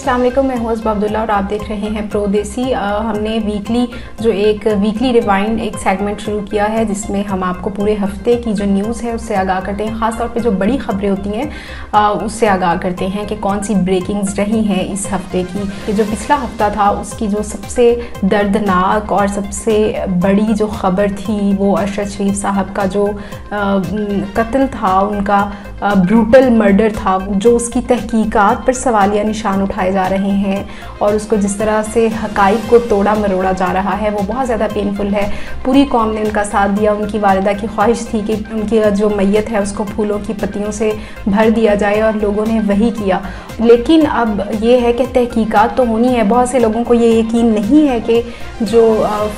अस्सलाम वालेकुम, मैं हूँ असबा अब्दुल्ला और आप देख रहे हैं प्रो देसी। हमने वीकली रिवाइंड एक सेगमेंट शुरू किया है जिसमें हम आपको पूरे हफ्ते की जो न्यूज़ है उससे आगाह करते हैं। ख़ास तौर पे जो बड़ी खबरें होती हैं उससे आगाह करते हैं कि कौन सी ब्रेकिंग्स रही हैं इस हफ्ते की। कि जो पिछला हफ्ता था उसकी जो सबसे दर्दनाक और सबसे बड़ी जो ख़बर थी वो अरशद शरीफ साहब का जो कत्ल था, उनका ब्रूटल मर्डर था, जो उसकी तहकीकात पर सवालिया निशान उठाए जा रहे हैं और उसको जिस तरह से हक़ाइक़ को तोड़ा मरोड़ा जा रहा है वो बहुत ज़्यादा पेनफुल है। पूरी कौम ने उनका साथ दिया। उनकी वालिदा की ख्वाहिश थी कि उनकी जो मैयत है उसको फूलों की पत्तियों से भर दिया जाए और लोगों ने वही किया। लेकिन अब ये है कि तहकीकात तो होनी है। बहुत से लोगों को ये यकीन नहीं है कि जो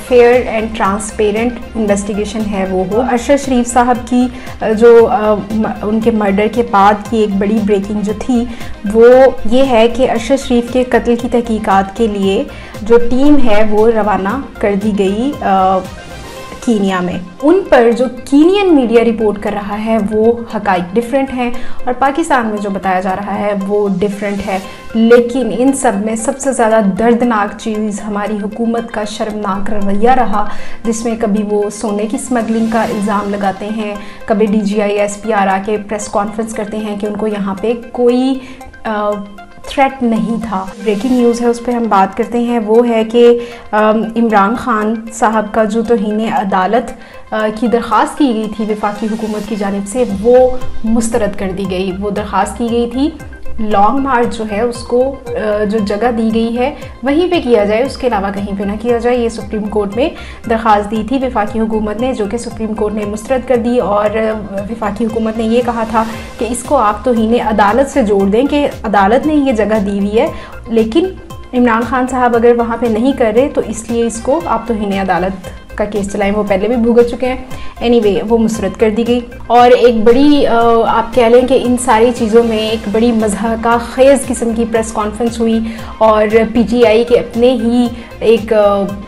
फेयर एंड ट्रांसपेरेंट इन्वेस्टिगेशन है वो हो। अरशद शरीफ साहब की जो उनके मर्डर के बाद की एक बड़ी ब्रेकिंग जो थी वो ये है कि अरशद शरीफ के कत्ल की तहकीकात के लिए जो टीम है वो रवाना कर दी गई कीनिया में। उन पर जो कीनियन मीडिया रिपोर्ट कर रहा है वो हक़ाइक़ डिफरेंट हैं और पाकिस्तान में जो बताया जा रहा है वो डिफरेंट है। लेकिन इन सब में सबसे ज़्यादा दर्दनाक चीज़ हमारी हुकूमत का शर्मनाक रवैया रहा, जिसमें कभी वो सोने की स्मगलिंग का इल्ज़ाम लगाते हैं, कभी DGI SPR आके प्रेस कॉन्फ्रेंस करते हैं कि उनको यहाँ पे कोई थ्रेट नहीं था। ब्रेकिंग न्यूज़ है उस पर हम बात करते हैं। वो है कि इमरान खान साहब का जो तौहीन अदालत की दरख्वास्त की गई थी वफाकी हुकूमत की जानिब से वो मुस्तरद कर दी गई। वो दरख्वास्त की गई थी लॉन्ग मार्च जो है उसको जो जगह दी गई है वहीं पे किया जाए, उसके अलावा कहीं पे ना किया जाए। ये सुप्रीम कोर्ट में दरख्वास्त दी थी वफाकी हुकूमत ने, जो कि सुप्रीम कोर्ट ने मुस्तरद कर दी। और वफाकी हुकूमत ने ये कहा था कि इसको आप तौहीन अदालत से जोड़ दें कि अदालत ने ये जगह दी हुई है, लेकिन इमरान खान साहब अगर वहाँ पे नहीं कर रहे तो इसलिए इसको आप तौहीन अदालत का केस चलाएं। वो पहले भी भुगत चुके हैं। एनीवे वो मुस्तरद कर दी गई। और एक बड़ी आप कह लें कि इन सारी चीज़ों में एक बड़ी मज़हका खेज़ किस्म की प्रेस कॉन्फ्रेंस हुई और PTI के अपने ही एक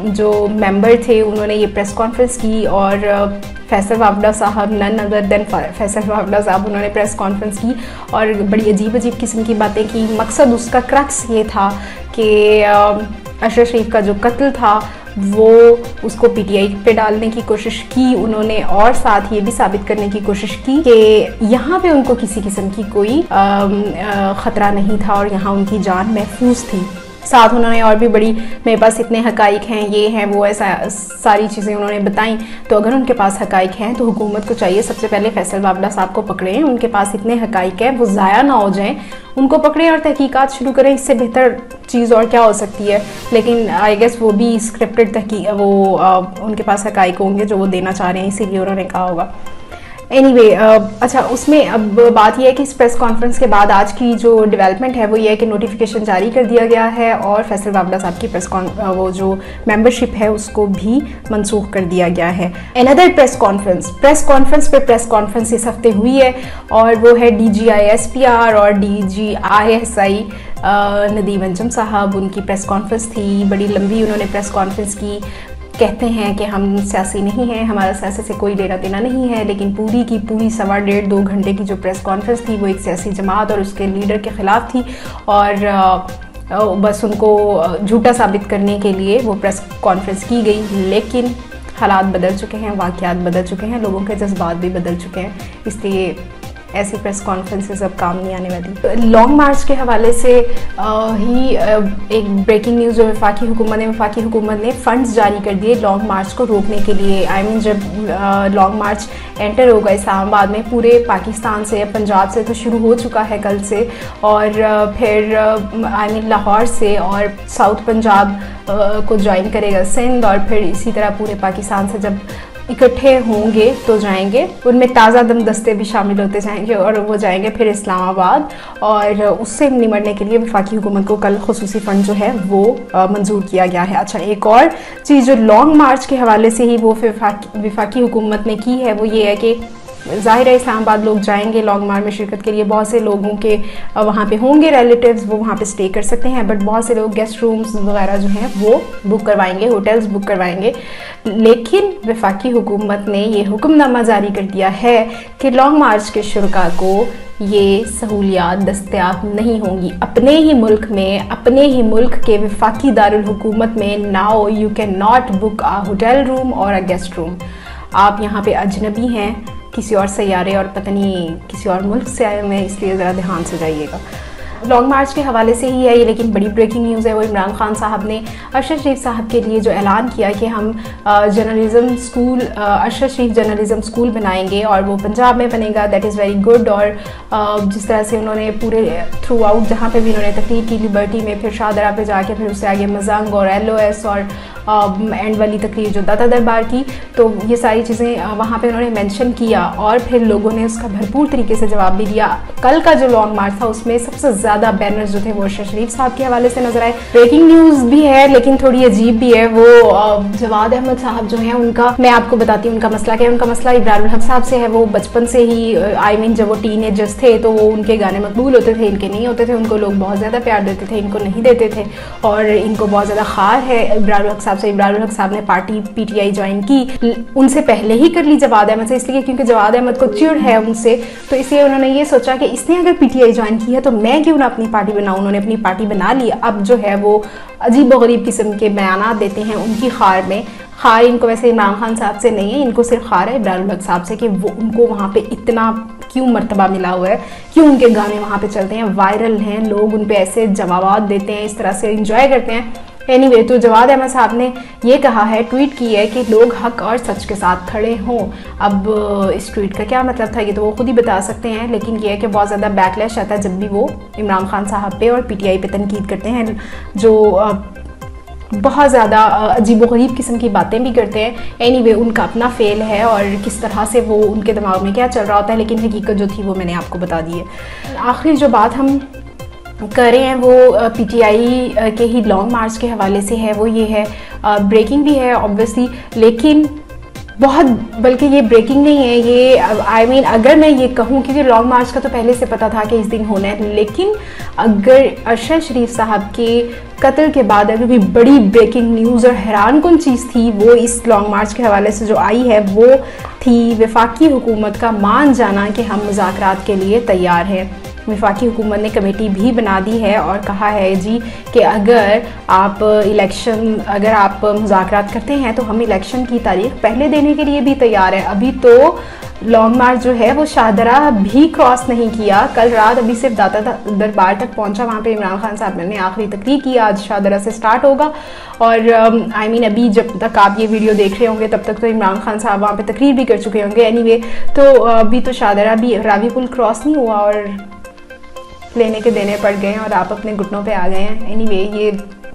जो मेंबर थे उन्होंने ये प्रेस कॉन्फ्रेंस की और फैसल वावड़ा साहब, none other than Faisal Vawda साहब, उन्होंने प्रेस कॉन्फ्रेंस की और बड़ी अजीब अजीब किस्म की बातें की। मकसद उसका क्रक्स ये था कि अरशद शरीफ का जो कत्ल था वो उसको PTI पे डालने की कोशिश की उन्होंने और साथ ये भी साबित करने की कोशिश की कि यहाँ पे उनको किसी किस्म की कोई ख़तरा नहीं था और यहाँ उनकी जान महफूज थी। साथ उन्होंने और भी बड़ी मेरे पास इतने हक़ाइक़ हैं, ये हैं वो, ऐसा सारी चीज़ें उन्होंने बताई। तो अगर उनके पास हक़ाइक़ हैं तो हुकूमत को चाहिए सबसे पहले फैसल वावड़ा साहब को पकड़ें। उनके पास इतने हक़ाइक़ हैं वो ज़ाया ना हो जाएं, उनको पकड़ें और तहकीकात शुरू करें। इससे बेहतर चीज़ और क्या हो सकती है। लेकिन आई गेस वो भी स्क्रिप्टेड उनके पास हक़ाइक़ होंगे जो वो देना चाह रहे हैं, इसीलिए उन्होंने कहा होगा। एनीवे अच्छा, उसमें अब बात यह है कि इस प्रेस कॉन्फ्रेंस के बाद आज की जो डेवलपमेंट है वो ये है कि नोटिफिकेशन जारी कर दिया गया है और फैसल वावड़ा साहब की वो जो मेंबरशिप है उसको भी मनसूख कर दिया गया है। अनदर प्रेस कॉन्फ्रेंस इस हफ्ते हुई है और वो है DGI SPR और DGISI नदीम अंजुम साहब, उनकी प्रेस कॉन्फ्रेंस थी। बड़ी लंबी उन्होंने प्रेस कॉन्फ्रेंस की। कहते हैं कि हम सियासी नहीं हैं, हमारा सियासत से कोई लेना देना नहीं है, लेकिन पूरी की पूरी 1.5-2 घंटे की जो प्रेस कॉन्फ्रेंस थी वो एक सियासी जमात और उसके लीडर के ख़िलाफ़ थी और बस उनको झूठा साबित करने के लिए वो प्रेस कॉन्फ्रेंस की गई। लेकिन हालात बदल चुके हैं, वाक़यात बदल चुके हैं, लोगों के जज्बात भी बदल चुके हैं, इसलिए ऐसी प्रेस कॉन्फ्रेंसेस अब काम नहीं आने वाली। लॉन्ग मार्च के हवाले से ही एक ब्रेकिंग न्यूज़ जो वफाकी हुकूमत ने फ़ंड्स जारी कर दिए लॉन्ग मार्च को रोकने के लिए। जब लॉन्ग मार्च एंटर होगा इस्लामाबाद में, पूरे पाकिस्तान से, पंजाब से तो शुरू हो चुका है कल से, और फिर लाहौर से और साउथ पंजाब को ज्वाइन करेगा सिंध, और फिर इसी तरह पूरे पाकिस्तान से जब इकट्ठे होंगे तो जाएंगे। उनमें ताज़ा दम दस्ते भी शामिल होते जाएंगे और वो जाएंगे फिर इस्लामाबाद, और उससे निमटने के लिए वफाकी हुकूमत को कल खुसूसी फ़ंड जो है वो मंजूर किया गया है। अच्छा, एक और चीज़ जो लॉन्ग मार्च के हवाले से ही वो वफाकी हुकूमत ने की है वो ये है कि ज़ाहिर है इस्लामाबाद लोग जाएंगे लॉन्ग मार्च में शिरकत के लिए। बहुत से लोगों के वहाँ पे होंगे रिलेटिव्स, वो वहाँ पे स्टे कर सकते हैं, बट बहुत से लोग गेस्ट रूम्स वगैरह जो हैं वो बुक करवाएंगे, होटल्स बुक करवाएंगे। लेकिन वफाकी हुकूमत ने ये हुक्मनामा जारी कर दिया है कि लॉन्ग मार्च के शुरका को ये सहूलियात दस्तयाब नहीं होंगी अपने ही मुल्क में, अपने ही मुल्क के वफाकी दारुल हुकूमत में। Now you can not book a hotel room और अ गेस्ट रूम। आप यहाँ पे अजनबी हैं, किसी और सैयारे और पता नहीं किसी और मुल्क से आए हुए हैं, इसलिए ज़रा ध्यान से जाइएगा। लॉन्ग मार्च के हवाले से ही है ये, लेकिन बड़ी ब्रेकिंग न्यूज़ है। वो इमरान खान साहब ने अरशद शरीफ साहब के लिए जो ऐलान किया कि हम जर्नलिज़म स्कूल, अरशद शरीफ जर्नलिज़म स्कूल बनाएंगे और वो पंजाब में बनेगा। That is very good. और जिस तरह से उन्होंने पूरे थ्रू आउट जहाँ पे भी उन्होंने तकरीर की, लिबर्टी में, फिर शाहदरा पे जाके, फिर उससे आगे मजंग और LOS और एंड वाली तकरीर जो दाता दरबार की, तो ये सारी चीज़ें वहाँ पे उन्होंने मेंशन किया और फिर लोगों ने उसका भरपूर तरीके से जवाब भी दिया। कल का जो लॉन्ग मार्च था उसमें सबसे ज़्यादा बैनर्स जो थे वो अरशद शरीफ साहब के हवाले से नजर आए। ब्रेकिंग न्यूज़ भी है लेकिन थोड़ी अजीब भी है। वो जवाद अहमद साहब जो हैं, उनका मैं आपको बताती हूँ उनका मसला क्या है। उनका मसला इब्रारुल हक साहब से है। वो बचपन से ही जब वो टीनेजर्स थे तो वो उनके गाने मकबूल होते थे, इनके नहीं होते थे। उनको लोग बहुत ज़्यादा प्यार देते थे, इनको नहीं देते थे और इनको बहुत ज़्यादा खार है इब्रारुल हक साहब से। इब्रारुल हक साहब ने पार्टी PTI ज्वाइन की, उनसे पहले ही कर ली जवाद अहमद से, इसलिए क्योंकि जवाद अहमद को चिढ़ है उनसे, तो इसलिए उन्होंने ये सोचा कि इसने अगर PTI ज्वाइन की है तो मैं क्यों ना अपनी पार्टी बनाऊं। उन्होंने अपनी पार्टी बना ली। अब जो है वो अजीब व गरीब किस्म के बयानात देते हैं उनकी खार में। खार इनको वैसे इमरान खान साहब से नहीं है, इनको सिर्फ खार है इब्रारुल हक साहब से कि वो उनको वहाँ पे इतना क्यों मर्तबा मिला हुआ है, क्यों उनके गाने वहाँ पे चलते हैं, वायरल हैं, लोग उन पे ऐसे जवाब देते हैं, इस तरह से इंजॉय करते हैं। एनीवे, तो जवाद अहमद साहब ने ये कहा है, ट्वीट की है कि लोग हक और सच के साथ खड़े हों। अब इस ट्वीट का क्या मतलब था ये तो वो खुद ही बता सकते हैं, लेकिन ये है कि बहुत ज़्यादा बैकलैश आता है जब भी वो इमरान खान साहब पे और PTI पे तनकीद करते हैं, जो बहुत ज़्यादा अजीब व गरीब किस्म की बातें भी करते हैं। एनीवे, उनका अपना फेल है और किस तरह से वो उनके दिमाग में क्या चल रहा होता है, लेकिन हकीकत जो थी वो मैंने आपको बता दी है। आखिरी जो बात हम कर रहे हैं वो PTI के ही लॉन्ग मार्च के हवाले से है। वो ये है, ब्रेकिंग भी है ऑब्वियसली, लेकिन बहुत, बल्कि ये ब्रेकिंग नहीं है ये अगर मैं ये कहूँ, क्योंकि लॉन्ग मार्च का तो पहले से पता था कि इस दिन होना है, लेकिन अगर अरशद शरीफ साहब के कत्ल के बाद अगर भी बड़ी ब्रेकिंग न्यूज़ और हैरानकुन चीज़ थी वो इस लॉन्ग मार्च के हवाले से जो आई है वो थी वफाकी हुकूमत का मान जाना कि हम मुज़ाकरात के लिए तैयार हैं। वफाकी हुकूमत ने कमेटी भी बना दी है और कहा है जी कि अगर आप मुज़ाकरात करते हैं तो हम इलेक्शन की तारीख पहले देने के लिए भी तैयार हैं। अभी तो लॉन्ग मार्च जो है वो शाहदरा भी क्रॉस नहीं किया। कल रात अभी सिर्फ दाता दरबार तक पहुंचा, वहाँ पे इमरान खान साहब ने आखिरी तकरीर की। आज शाहदरा से स्टार्ट होगा और अभी जब तक आप ये वीडियो देख रहे होंगे तब तक तो इमरान खान साहब वहाँ पे तकरीर भी कर चुके होंगे। एनीवे, तो अभी तो शाहदरा भी रावी पुल क्रॉस नहीं हुआ और लेने के देने पड़ गए और आप अपने घुटनों पे आ गए हैं। एनीवे, ये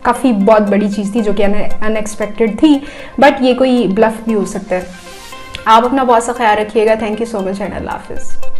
काफ़ी बहुत बड़ी चीज़ थी जो कि अनएक्सपेक्टेड थी, बट ये कोई ब्लफ भी हो सकता है। आप अपना बहुत सा ख्याल रखिएगा। Thank you so much and अल्लाह हाफिज़।